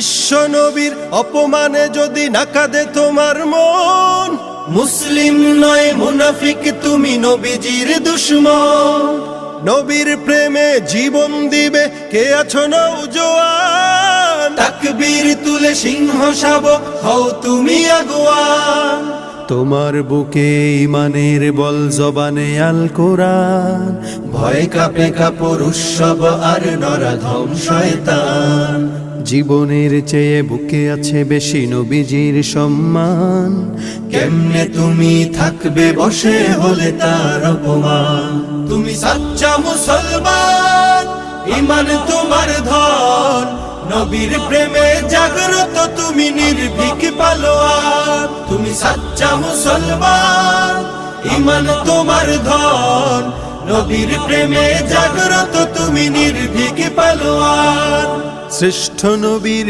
বিশ্ব নবীর অপমানে যদি না কাঁদে তোমার মন, মুসলিম নয় মুনাফিক তুমি নবীজির দুশমন। নবীর প্রেমে জীবন দিবে কে আছো নওজোয়ান, তাকবীর তুলে সিংহ শাবক হও তুমি আগুয়ান। তোমার বুকে ইমানের বল জবানে আল কোরআন, ভয় কাঁপে কাপড় উৎসব আর নরাধম শয়তান। জীবনের চেয়ে বুকে আছে বেশি নবীজির সম্মান, কেমনে তুমি থাকবে বসে হলে তার অপমান। তুমি সাচ্চা মুসলমান, ইমান তোমার ধন, নবীর প্রেমে জাগ্রত তুমি নির্ভীক পালোয়ান। তুমি সাচ্চা মুসলমান, ইমান তোমার ধন, নবীর প্রেমে জাগ্রত তুমি নির্ভীক পালোয়ান। শ্রেষ্ঠ নবীর